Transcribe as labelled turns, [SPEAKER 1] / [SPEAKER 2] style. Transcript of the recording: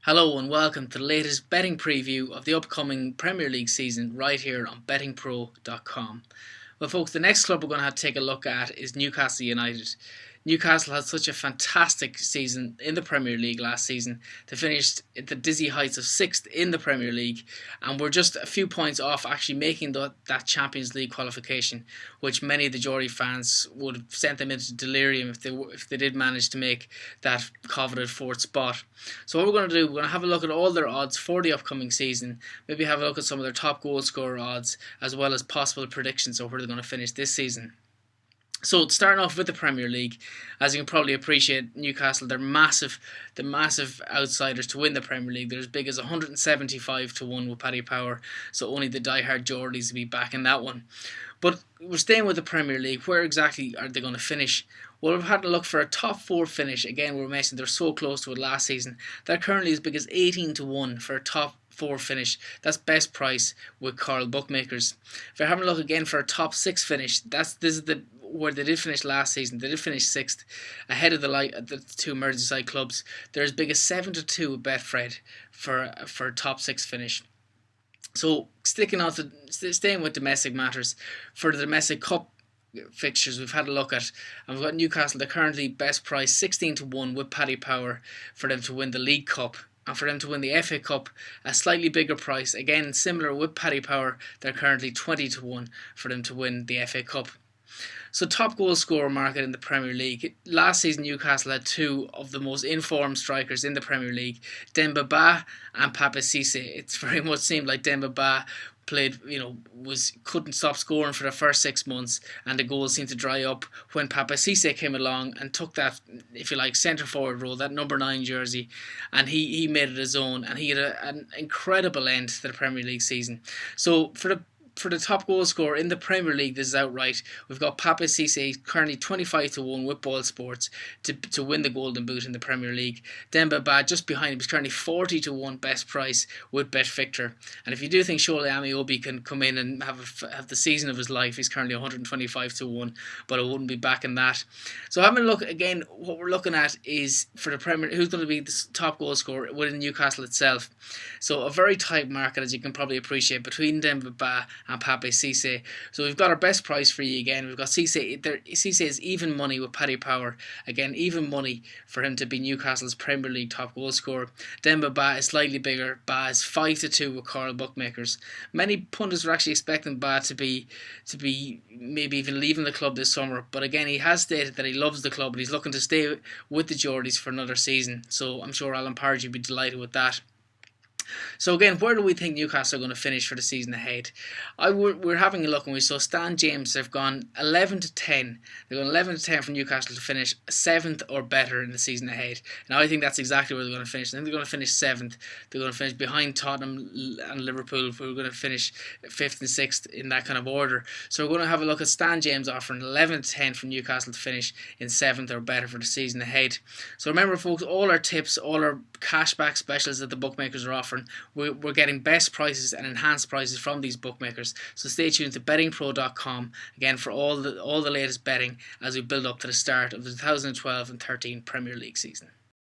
[SPEAKER 1] Hello and welcome to the latest betting preview of the upcoming Premier League season right here on bettingpro.com. Well folks, the next club we're going to have to take a look at is Newcastle United. Newcastle had such a fantastic season in the Premier League last season. They finished at the dizzy heights of 6th in the Premier League and were just a few points off actually making that Champions League qualification, which many of the Geordie fans would have sent them into delirium if they did manage to make that coveted 4th spot. So what we're going to do, we're going to have a look at all their odds for the upcoming season, maybe have a look at some of their top goal scorer odds, as well as possible predictions of where they're going to finish this season. So starting off with the Premier League, as you can probably appreciate, Newcastle, they're the massive outsiders to win the Premier League. They're as big as 175 to 1 with Paddy Power, so only the diehard Geordies will be back in that one. But we're staying with the Premier League. Where exactly are they going to finish? Well, we've had to look for a top 4 finish. Again, we're mentioning they're so close to it last season. They're currently as big as 18 to 1 for a top 4 finish. That's best price with Coral Bookmakers. If you're having a look again for a top 6 finish, this is where they did finish last season. They did finish 6th, ahead of the two Merseyside clubs. They're as big as 7 to 2 with Betfred for a top 6 finish. So staying with domestic matters, for the domestic cup fixtures we've had a look at, and we've got Newcastle. They're currently best price 16 to 1 with Paddy Power for them to win the League Cup. And for them to win the FA Cup, a slightly bigger price, again similar with Paddy Power, they're currently 20 to 1 for them to win the FA Cup. So top goal scorer market in the Premier League. Last season Newcastle had two of the most informed strikers in the Premier League, Demba Ba and Papiss Cisse. It's very much seemed like Demba Ba couldn't stop scoring for the first 6 months, and the goals seemed to dry up when Papiss Cisse came along and took that, if you like, centre forward role, that number 9 jersey, and he made it his own, and he had an incredible end to the Premier League season. So for the top goal scorer in the Premier League, this is outright. We've got Papiss Cisse currently 25 to 1 with Boylesports to win the Golden Boot in the Premier League. Demba Ba just behind him is currently 40 to 1 best price with BetVictor. And if you do think Shola Amiobi can come in and have the season of his life, he's currently 125 to 1, but I wouldn't be backing that. So having a look again, what we're looking at is for the Premier, who's going to be the top goal scorer within Newcastle itself. So a very tight market, as you can probably appreciate, between Demba Ba and Papiss Cisse. So we've got our best price for you again. We've got Cisse. Cisse is even money with Paddy Power. Again, even money for him to be Newcastle's Premier League top goal scorer. Demba Ba is slightly bigger. Ba is 5 to 2 with Coral Bookmakers. Many pundits were actually expecting Ba to be maybe even leaving the club this summer. But again, he has stated that he loves the club and he's looking to stay with the Geordies for another season. So I'm sure Alan Pardew will be delighted with that. So again, where do we think Newcastle are going to finish for the season ahead? We're having a look and we saw Stan James have gone 11 to 10. They're going 11 to 10 from Newcastle to finish 7th or better in the season ahead. Now I think that's exactly where they're going to finish. I think they're going to finish 7th. They're going to finish behind Tottenham and Liverpool, who are going to finish 5th and 6th in that kind of order. So we're going to have a look at Stan James offering 11 to 10 from Newcastle to finish in 7th or better for the season ahead. So remember folks, all our tips, all our cashback specials that the bookmakers are offering, we're getting best prices and enhanced prices from these bookmakers. So stay tuned to bettingpro.com again for all the latest betting as we build up to the start of the 2012 and 13 Premier League season.